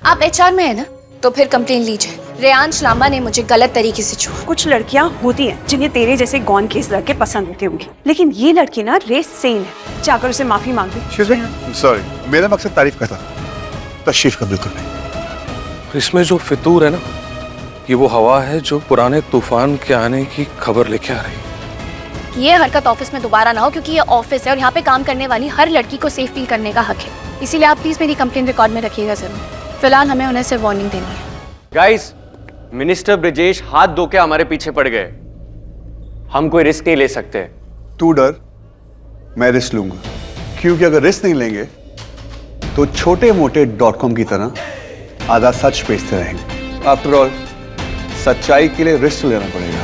आप एचआर में है ना, तो फिर कंप्लेन लीजिए। रेयांश लांबा ने मुझे गलत तरीके से छुआ। कुछ लड़कियां होती हैं जिन्हें तेरे जैसे गॉन केस लड़के पसंद होते होंगे, लेकिन ये लड़की ना रेस सेन है। जाकर उसे माफी मांग दे। सॉरी, मेरा मकसद तारीफ का था, तशरीफ का बिल्कुल नहीं। इसमें जो फितूर है ना, ये वो हवा है जो पुराने तूफान के आने की खबर लेके आ रही है। ये हरकत ऑफिस में दोबारा ना हो, क्योंकि ये ऑफिस है और यहाँ पे काम करने वाली हर लड़की को सेफ फील करने का हक है। इसीलिए आप प्लीज मेरी कंप्लेन रिकॉर्ड में रखिएगा जरूर। फिलहाल हमें उन्हें सिर्फ वार्निंग देनी है। गाइस, मिनिस्टर ब्रिजेश हाथ धो के हमारे पीछे पड़ गए। हम कोई रिस्क नहीं ले सकते। तू डर, मैं रिस्क लूंगा, क्योंकि अगर रिस्क नहीं लेंगे तो छोटे मोटे .com की तरह आधा सच बेचते रहेंगे। आफ्टर ऑल सच्चाई के लिए रिस्क लेना पड़ेगा।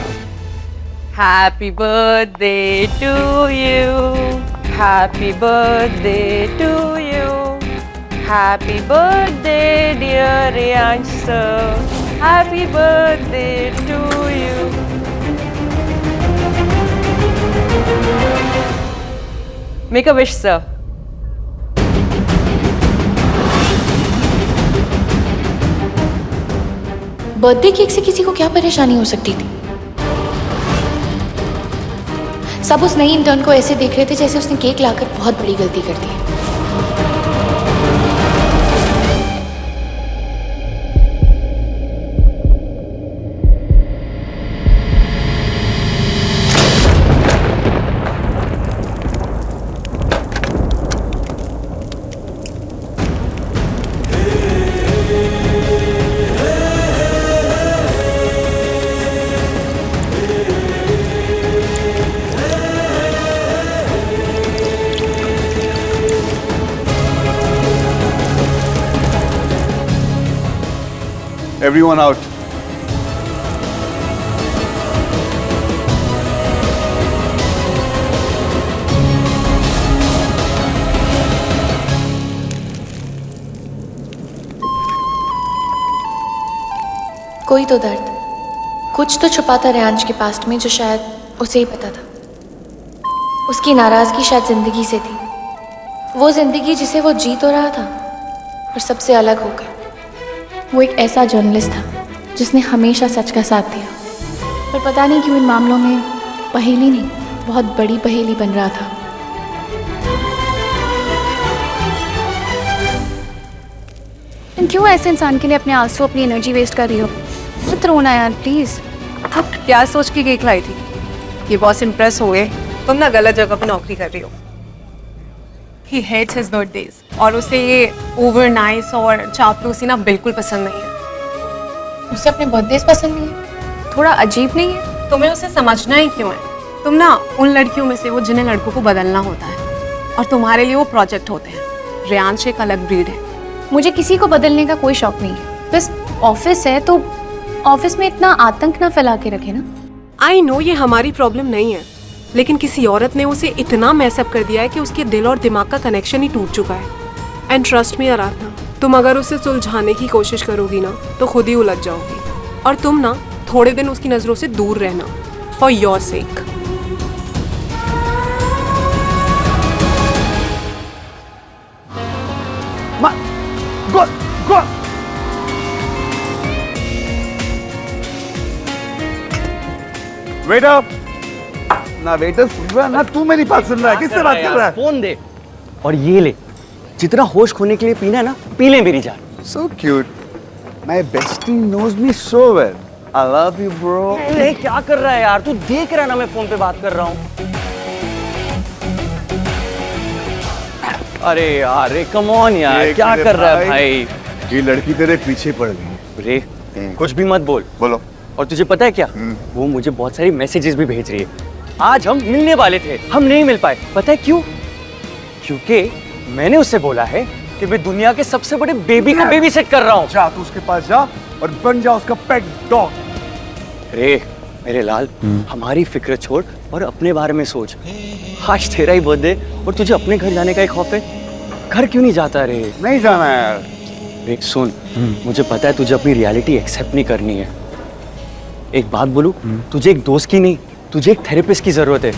Happy birthday to you. Happy birthday to you. Happy birthday dear Reyansh sir. Happy birthday to you. Make a wish sir. Birthday cake से किसी को क्या परेशानी हो सकती थी? सब उस नई इंटर्न को ऐसे देख रहे थे जैसे उसने केक लाकर बहुत बड़ी गलती कर दी है। Everyone out. कोई तो दर्द, कुछ तो छुपा था रेयांश के पास्ट में जो शायद उसे ही पता था। उसकी नाराजगी शायद जिंदगी से थी, वो जिंदगी जिसे वो जी तो रहा था पर सबसे अलग होकर। वो एक ऐसा जर्नलिस्ट था जिसने हमेशा सच का साथ दिया, पर पता नहीं क्यों इन मामलों में पहेली नहीं, बहुत बड़ी पहेली बन रहा था। तुम क्यों ऐसे इंसान के लिए अपने आंसू, अपनी एनर्जी वेस्ट कर रही हो? मत रोना यार प्लीज। क्या सोच के केक लाई थी? ये बॉस इम्प्रेस हो गए। तुम ना गलत जगह पे नौकरी कर रही हो। He hates his birthdays और उसे ये ओवर नाइस और चापलूसी ना बिल्कुल पसंद नहीं है। उसे अपने बर्थडेज पसंद नहीं है? थोड़ा अजीब नहीं है? तुम्हें उसे समझना ही क्यों है? तुम ना उन लड़कियों में से वो जिन्हें लड़कों को बदलना होता है, और तुम्हारे लिए वो प्रोजेक्ट होते हैं। रेयांश एक अलग ब्रीड है। मुझे किसी को बदलने का कोई शौक नहीं है, बस ऑफिस है तो ऑफिस में इतना आतंक ना फैला के रखे ना। आई नो ये हमारी प्रॉब्लम नहीं है, लेकिन किसी औरत ने उसे इतना मैसअप कर दिया है कि उसके दिल और दिमाग का कनेक्शन ही टूट चुका है। एंड ट्रस्ट मी आराधना, तुम अगर उसे सुलझाने की कोशिश करोगी ना तो खुद ही उलझ जाओगी। और तुम ना थोड़े दिन उसकी नजरों से दूर रहना, for your sake. Go! Wait up! ना वेटर ना तू मेरी बात सुन रहा है, किससे बात कर रहा है? फोन दे और ये ले। जितना होश खोने के लिए पीना है ना, पी ले मेरी जान। So cute. My bestie knows me so well. I love you, bro. अरे क्या कर रहा है यार? तू देख रहा है ना मैं फोन पे बात कर रहा हूँ। अरे यार, कम ऑन यार, क्या कर रहा है भाई? ये लड़की तेरे पीछे पड़ गई। रे, कुछ भी मत बोल। बोलो। और तुझे पता है क्या? वो मुझे बहुत सारी मैसेजेस भी भेज रही है। आज हम मिलने वाले थे, हम नहीं मिल पाए। पता है क्यों? क्योंकि मैंने उससे बोला है कि मैं दुनिया के सबसे बड़े बेबी का बेबी सेट कर रहा हूँ। जा तू उसके पास जा और बन जा उसका पेट डॉग। रे मेरे लाल, हमारी फिक्र छोड़ और अपने बारे में सोच। आज तेरा ही बर्थडे और तुझे अपने घर जाने का एक खौफ है। घर क्यों नहीं जाता रे? नहीं जाना यार। रे सुन, मुझे पता है तुझे अपनी रियलिटी एक्सेप्ट नहीं करनी है। एक बात बोलूं, तुझे एक दोस्त की नहीं, तुझे एक थेरेपिस्ट की जरूरत है।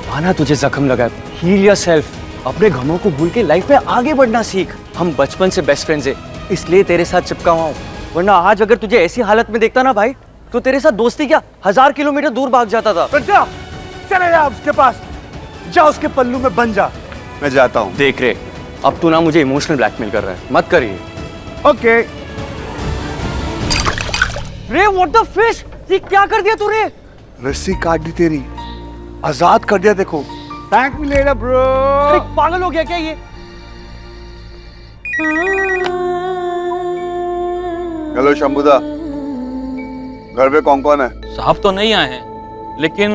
माना तुझे जख्म लगा, हील योरसेल्फ। अपने गमों को भूल के लाइफ में आगे बढ़ना सीख। हम बचपन से बेस्ट फ्रेंड्स हैं, इसलिए तेरे साथ चिपका हुआ हूँ, वरना आज अगर तुझे ऐसी हालत में देखता ना भाई, तो तेरे साथ दोस्ती क्या 1000 किलोमीटर दूर भाग जाता था। तो जा, चले जा उसके पास, जा उसके पल्लू में बन जा। मैं जाता हूँ। देख रे, अब तू ना मुझे इमोशनल ब्लैकमेल कर रहा है, मत करिए। ओके। रे व्हाट द फिश, ये क्या कर दिया तूने? रस्सी काट दी तेरी, आजाद कर दिया। देखो, थैंक मी लेटर ब्रो। अरे पागल हो गया क्या ये? हेलो शंभुदा, घर पे कौन कौन है? साहब तो नहीं आए हैं, लेकिन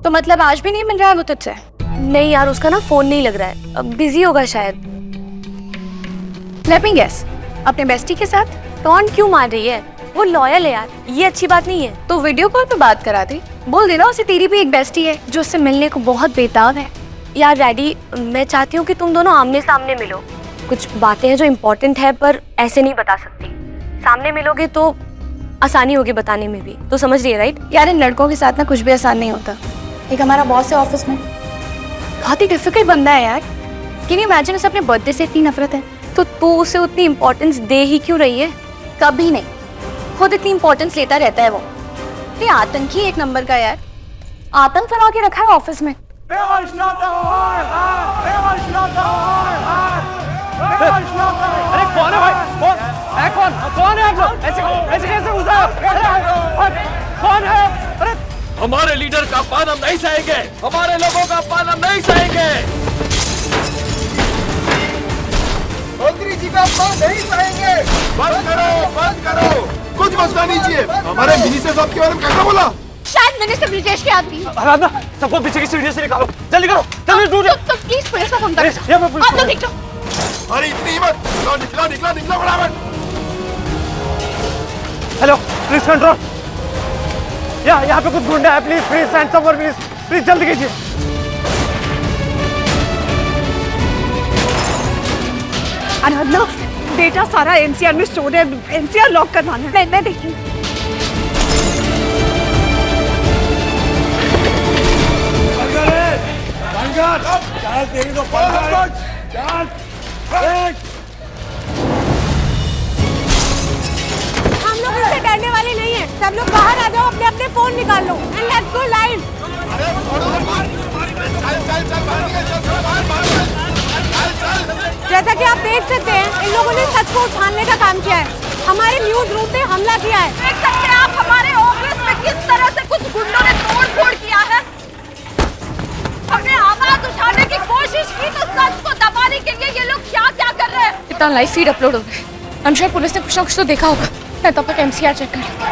तो मतलब आज भी नहीं मिल रहा है वो तुझसे? नहीं यार, उसका ना फोन नहीं लग रहा है, अब बिजी होगा शायद। लेट मी गेस, अपने बेस्टी के साथ? टॉन्ट क्यों मार रही है? वो लॉयल है यार, ये अच्छी बात नहीं है। तो वीडियो कॉल पे बात करा दी, बोल देना उसे तेरी भी एक बेस्टी है जो उससे मिलने को बहुत बेताब है। यार डैडी, मैं चाहती हूँ कि तुम दोनों आमने सामने मिलो। कुछ बातें हैं जो इम्पोर्टेंट है, पर ऐसे नहीं बता सकती। सामने मिलोगे तो आसानी होगी बताने में भी, तो समझ रही है राइट? यार इन लड़कों के साथ ना कुछ भी आसान नहीं होता। एक हमारा बॉस है ऑफिस में, बहुत ही डिफिकल्ट बंदा है यार। कैन यू इमेजिन, उसे अपने बर्थडे से इतनी नफरत है। तो तू उसे उतनी इम्पोर्टेंस दे ही क्यों रही है? कभी नहीं, खुद इतनी इंपॉर्टेंस लेता रहता है वो। ये आतंकी एक नंबर का यार, आतंक फैला के रखा है ऑफिस में। अरे कौन है भाई? कौन है आप लोग? ऐसे कैसे घुसा? कौन है? अरे हमारे लीडर का अपमान हम नहीं सहेंगे, हमारे लोगों का अपमान हम नहीं सहेंगे। मंत्री जी का अपमान नहीं सहेंगे। बंद करो, कुछ बचना नहीं चाहिए। हमारे मिनिस्टर साहब के बारे में कैसा बोला? शायद मिनिस्टर ब्रिजेश के आदमी। आराधना, सबको पीछे की सीढ़ी से निकालो, जल्दी करो, जल्दी ढूंढो। तो प्लीज पुलिस को फोन करो। आप लोग निकलो। अरे इतनी हिम्मत, निकलो फटाफट। Hello, please control. यहाँ पे कुछ गुंडा है, प्लीज सेंड समवन, प्लीज जल्दी कीजिए। आराधना, डेटा सारा एनसीआर में स्टोर है, एनसीआर लॉक करवाना है। मैं देखती हूँ। हम लोग इससे डरने वाले नहीं हैं। सब लोग बाहर आ जाओ, अपने अपने फोन निकाल लो एंड लेट्स गो लाइव। जैसा कि आप देख सकते हैं, इन लोगों ने सच को उछालने का काम किया है। हमारे न्यूज रूम पे हमला किया है। देख सकते हैं आप हमारे ऑफिस में किस तरह से कुछ गुंडों ने तोड़-फोड़ किया है। हमने आवाज उठाने की कोशिश की तो सच को दबाने के लिए ये लोग क्या-क्या कर रहे हैं। इतना लाइव फीड अपलोड हो गया, आई एम श्योर पुलिस ने कुछ ना कुछ तो देखा होगा। मैं तब तक एमसीआर चेक कर लेती हूँ।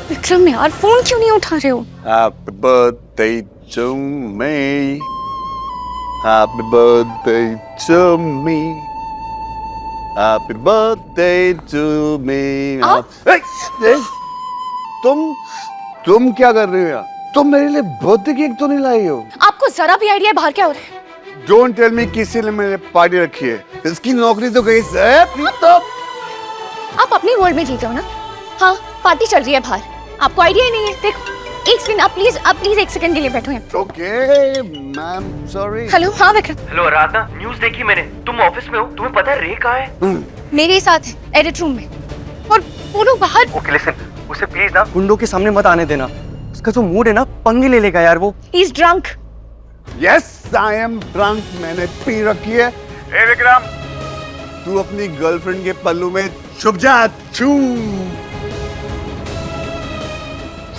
विक्रम यार, फोन क्यों नहीं उठा रहे हो? Happy birthday to me. Happy birthday to me. Happy birthday to me. तुम क्या कर रही हो यार? तुम मेरे लिए बर्थडे केक तो नहीं लाई हो? आपको जरा भी आइडिया बाहर क्या हो रहा है? Don't tell me किसी ने मेरे पार्टी रखी है। इसकी नौकरी तो गई है। तो आप अपनी वर्ल्ड में जीते हो ना? हाँ, पार्टी चल रही है बाहर, आपको आइडिया ही नहीं है। देखो, एक सेकंड, आप प्लीज एक सेकंड के लिए बैठो यहाँ। Okay ma'am, sorry. हेलो, हाँ विक्रम। हेलो आराधना, न्यूज देखी मैंने, तुम ऑफिस में हो, तुम्हें पता है रे कहाँ है? मेरे साथ है, एडिट रूम में, और वो लोग बाहर। ओके लिसन, उसे प्लीज ना गुंडों के सामने मत आने देना। उसका जो मूड है ना, पंगे ले लेगा यार वो। He is drunk. Yes I am drunk, मैंने पी रखी है। ए विक्रम, तू अपनी गर्लफ्रेंड के पल्लू में छुप जा। छू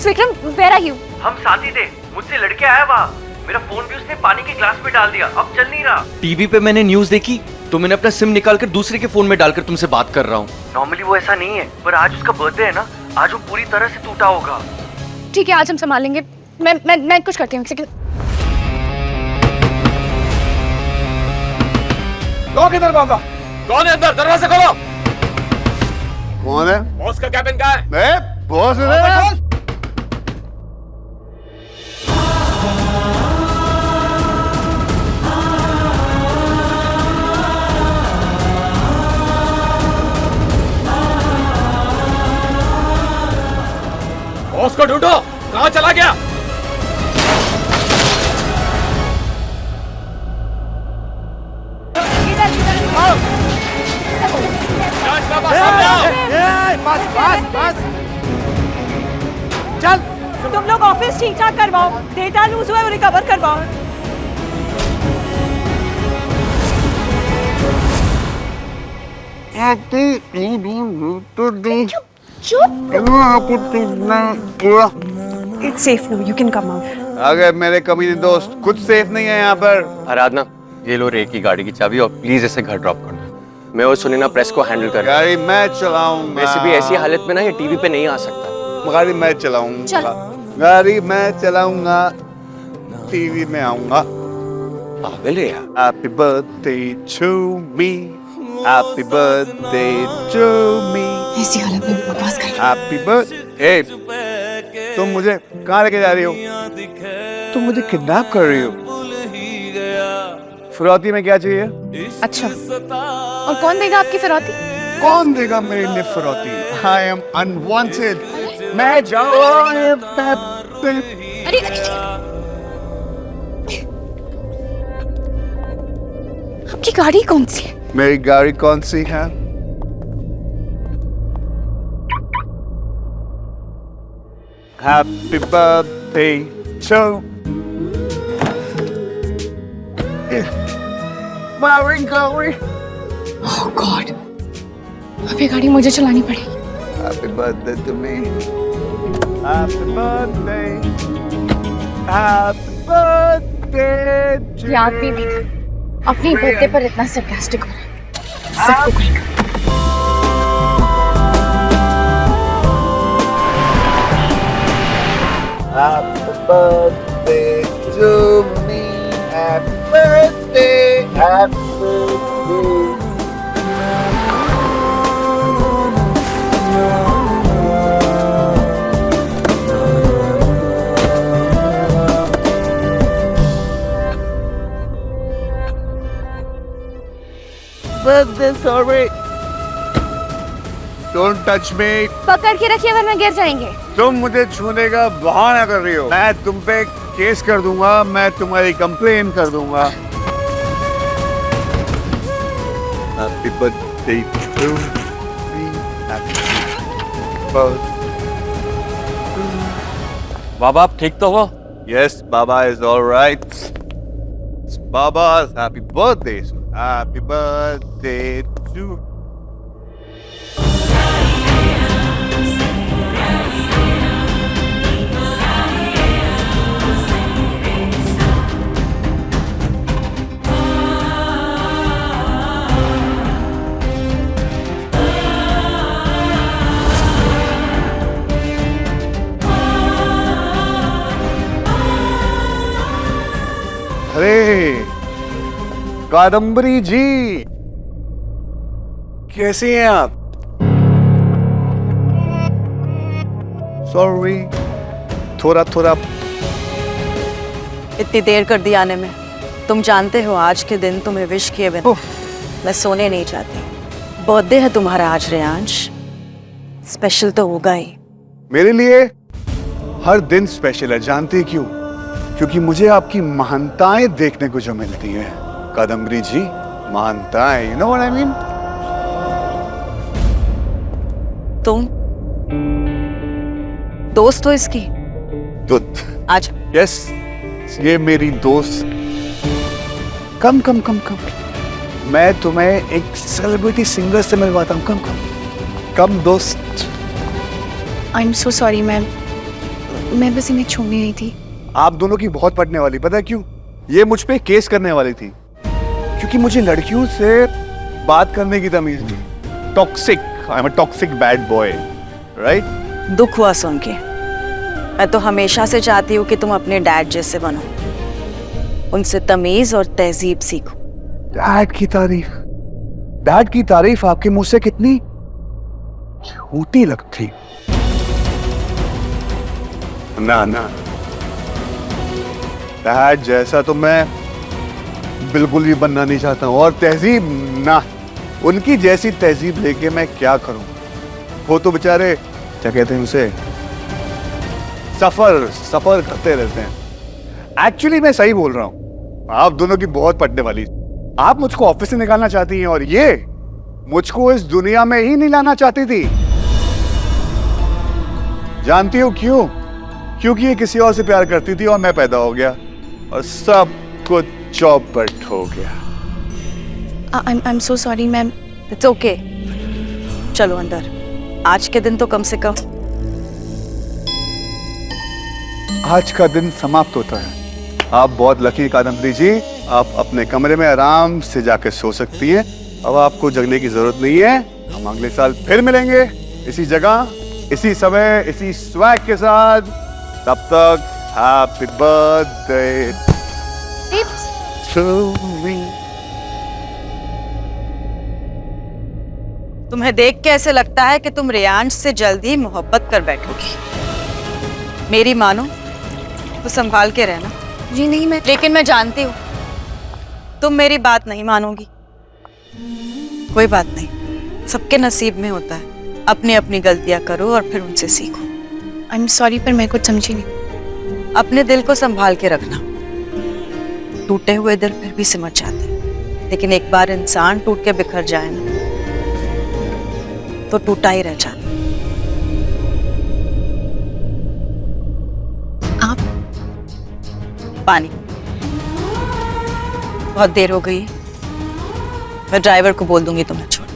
विक्रम, where are you? हम साथी थे, मुझसे लड़के आया वहाँ। मेरा फोन भी उसने पानी के ग्लास में डाल दिया, अब चल नहीं रहा। टीवी पे मैंने न्यूज देखी तो मैंने अपना सिम निकाल कर दूसरे के फोन में डालकर तुमसे बात कर रहा हूँ। नॉर्मली वो ऐसा नहीं है, पर आज उसका बर्थडे है ना, आज वो पूरी तरह से टूटा होगा। ठीक है, आज हम संभाल लेंगे। मैं कुछ करती हूँ। किधर बाबा? कौन है अंदर? दरवाजा खोलो। कौन है? बॉस का कैबिन कहाँ है? मैं बॉस है। बॉस को ढूंढो, कहाँ चला गया? बस चल, तुम लोग ऑफिस ठीक ठाक करवाओ, डेटा लूज हुआ है वो रिकवर करवाओ। It's safe now, you can come out. अगर मेरे कमीने दोस्त कुछ सेफ नहीं है यहाँ पर। आराधना, ये लो रे की गाड़ी की चाबी और प्लीज इसे घर ड्रॉप कर दो। मैं और सुनीना प्रेस को हैंडल कर। गाड़ी मैं चलाऊंगा। वैसे भी ऐसी हालत में ना ये टीवी पे नहीं आ सकता। गाड़ी मैं चलाऊंगा। चल। गाड़ी मैं चलाऊंगा, टीवी में आऊंगा। पागल है यार। Happy birthday to me, happy birthday to me। ऐसी हालत में बकवास कर। Happy birthday। तुम मुझे कहाँ लेके जा रही हो? तुम मुझे किडनैप कर रही हो? फिरौती में क्या चाहिए? अच्छा, और कौन देगा आपकी फिरौती? कौन देगा मेरे लिए फिरौती? I am unwanted। मैं जाऊँ। अरे आपकी गाड़ी कौन सी है? मेरी गाड़ी कौन सी है? Happy birthday to Mary Gary। Oh God, अब ये गाड़ी मुझे चलानी पड़ेगी। Happy birthday to me। Happy birthday। Happy birthday to ये आदमी भी अपनी बर्थडे पर इतना सरकास्टिक हो रहा है। सबको कहेगा। Happy birthday to me, happy birthday, happy birthday। Birthday sorry। Don't touch me। पकड़ के रखिए वरना गिर जाएंगे। तुम मुझे छूने का बहाना कर रही हो। मैं तुम पे केस कर दूंगा, मैं तुम्हारी कंप्लेन कर दूंगा। Happy birthday to me, happy birthday। बाबा आप ठीक तो हो? Yes, Baba is all right। It's Baba's happy birthday। Happy birthday to अरे कादम्बरी जी, कैसी हैं आप? सॉरी, थोड़ा इतनी देर कर दी आने में। तुम जानते हो आज के दिन तुम्हें विश किए बिना मैं सोने नहीं चाहती। बर्थडे है तुम्हारा आज रेयांश, स्पेशल तो होगा ही। मेरे लिए हर दिन स्पेशल है, जानते क्यों? क्योंकि मुझे आपकी महानताएं देखने को जो मिलती हैं। कादम्बरी जी, महानताएं, you know what I mean? तुम दोस्त हो इसकी? दूध। आज यस, ये मेरी दोस्त। कम मैं तुम्हें एक सेलिब्रिटी सिंगर से मिलवाता हूँ। कम दोस्त। आई एम सो सॉरी, मैं मैं बस इन्हें छोड़ने आई थी। आप दोनों की बहुत पटने वाली, पता है क्यों? ये मुझ पे केस करने वाली थी, क्योंकि मुझे लड़कियों से बात करने की तमीज नहीं। Toxic, I am a toxic bad boy, right? दुख हुआ सुन के। मैं तो हमेशा से चाहती हूँ कि तुम अपने डैड जैसे बनो, उनसे तमीज और तहजीब सीखो। डैड की तारीफ आपके मुंह से कितनी झूठी लगती। ना ना, डैड जैसा तो मैं बिल्कुल भी बनना नहीं चाहता हूं। और तहजीब ना, उनकी जैसी तहजीब लेके मैं क्या करूं? वो तो बेचारे क्या कहते हैं उसे, सफर करते रहते हैं। एक्चुअली मैं सही बोल रहा हूं, आप दोनों की बहुत पटने वाली। आप मुझको ऑफिस से निकालना चाहती हैं और ये मुझको इस दुनिया में ही नहीं लाना चाहती थी। जानती हो क्यों? क्योंकि ये किसी और से प्यार करती थी और मैं पैदा हो गया और सब कुछ चौपट हो गया। I'm so sorry ma'am. It's okay। चलो अंदर, आज के दिन तो कम से कम। आज का दिन समाप्त होता है। आप बहुत लकी कादम्बरी जी, आप अपने कमरे में आराम से जाके सो सकती हैं। अब आपको जगने की जरूरत नहीं है। हम अगले साल फिर मिलेंगे इसी जगह, इसी समय, इसी स्वैग के साथ। तब तक हैप्पी बर्थडे टू मी। तुम्हें देख के ऐसे लगता है कि तुम रेयांश से जल्दी ही मोहब्बत कर बैठोगी। मेरी मानो तो संभाल के रहना। जी नहीं, मैं लेकिन मैं जानती हूँ तुम मेरी बात नहीं मानोगी। कोई बात नहीं, सबके नसीब में होता है। अपनी अपनी गलतियां करो और फिर उनसे सीखो। I'm sorry पर मैं कुछ समझी नहीं। अपने दिल को संभाल के रखना। टूटे हुए दिल फिर भी सिमट जाते हैं, लेकिन एक बार इंसान टूट के बिखर जाए ना तो टूटा ही रह जाता। आप पानी। बहुत देर हो गई, मैं ड्राइवर को बोल दूंगी तुम्हें छोड़ने।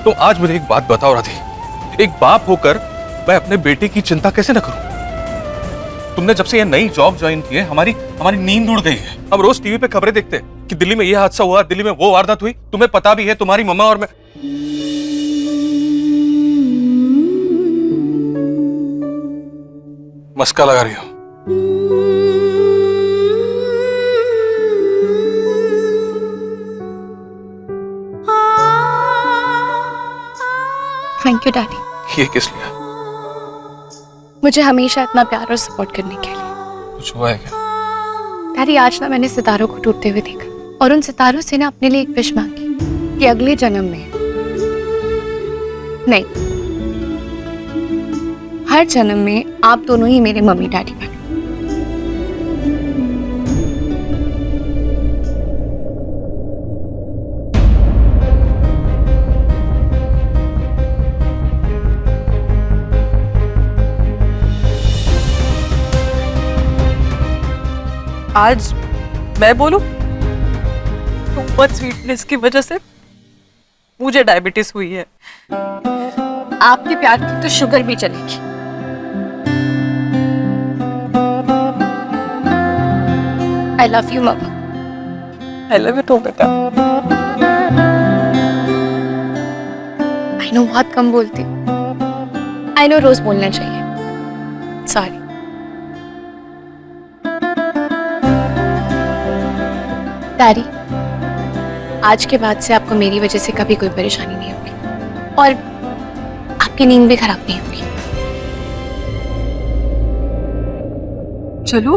तो आज मुझे एक बात बताओ राधे, एक बाप होकर मैं अपने बेटे की चिंता कैसे न करूं? तुमने जब से ये नई जॉब ज्वाइन की है, हमारी नींद उड़ गई है। हम रोज टीवी पे खबरें देखते हैं कि दिल्ली में ये हादसा हुआ, दिल्ली में वो वारदात हुई। तुम्हें पता भी है, तुम्हारी मम्मा और मैं। मस्का लगा रही हो? Thank you daddy. ये किस लिए? मुझे हमेशा इतना प्यार और सपोर्ट करने के लिए। कुछ हुआ है क्या? डैडी आज ना मैंने सितारों को टूटते हुए देखा और उन सितारों से ना अपने लिए एक विश मांगी कि अगले जन्म में नहीं, हर जन्म में आप दोनों ही मेरे मम्मी डैडी बनो। आज मैं बोलूं, टू मच स्वीटनेस की वजह से मुझे डायबिटीज हुई है। आपके प्यार की तो शुगर भी चलेगी। I love you mamma. I love you too बेटा। आई नो बहुत कम बोलती हूँ। आई नो रोज बोलना चाहिए। सॉरी। डैडी, आज के बाद से आपको मेरी वजह से कभी कोई परेशानी नहीं होगी और आपकी नींद भी खराब नहीं होगी। चलो,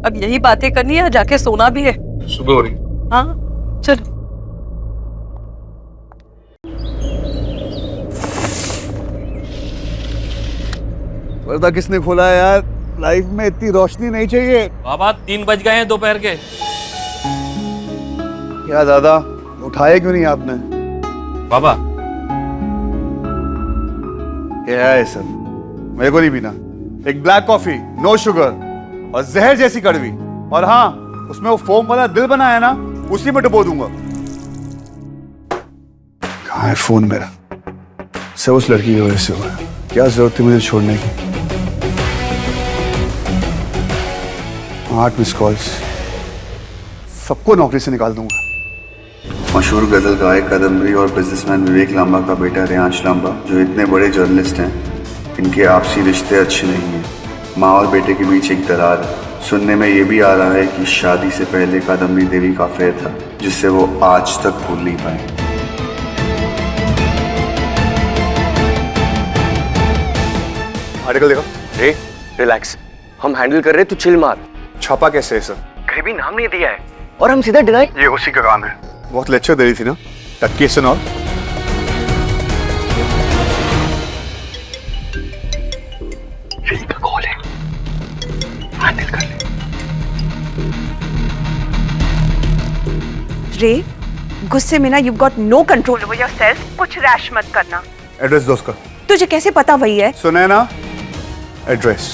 अब यही बातें करनी है, जाके सोना भी है। सुबह हो रही। हाँ चलो। पर्दा किसने खोला है यार? लाइफ में इतनी रोशनी नहीं चाहिए। बाबा 3 बज गए हैं दोपहर के। क्या दादा, उठाए क्यों नहीं आपने? बाबा क्या है सब? मेरे को नहीं पीना। एक ब्लैक कॉफी, नो शुगर और जहर जैसी कड़वी। और हाँ, उसमें वो फोम वाला दिल बनाया ना, उसी में डुबो दूंगा। कहाँ है फोन मेरा? सब उस लड़की की वजह से हुआ। क्या जरूरत थी मुझे छोड़ने की? 8 मिस कॉल्स, सबको नौकरी से निकाल दूंगा। मशहूर गजल गायक कादम्बरी और बिजनेसमैन विवेक लांबा का बेटा रेयांश लांबा, जो इतने बड़े जर्नलिस्ट हैं, इनके आपसी रिश्ते अच्छे नहीं हैं। माँ और बेटे के बीच एक दरार है। सुनने में ये भी आ रहा है कि शादी से पहले कादम्बरी देवी का अफेयर था, जिससे वो आज तक भूल नहीं पाए। आर्टिकल देखो। रे रिलैक्स, हम हैंडल कर रहे, तू चिल मार। छापा कैसे है सर? कहीं भी नाम नहीं दिया है और हम सीधा डिनाई। ये उसी का काम है। बहुत लेक्चर दे रही थी ना, टक्केसन और रेडी का कॉल है, हैंडल कर ले। रे, गुस्से में ना you've got no control over yourself। कुछ रैश मत करना। एड्रेस दो उसका। तुझे कैसे पता वही है? सुने ना, एड्रेस।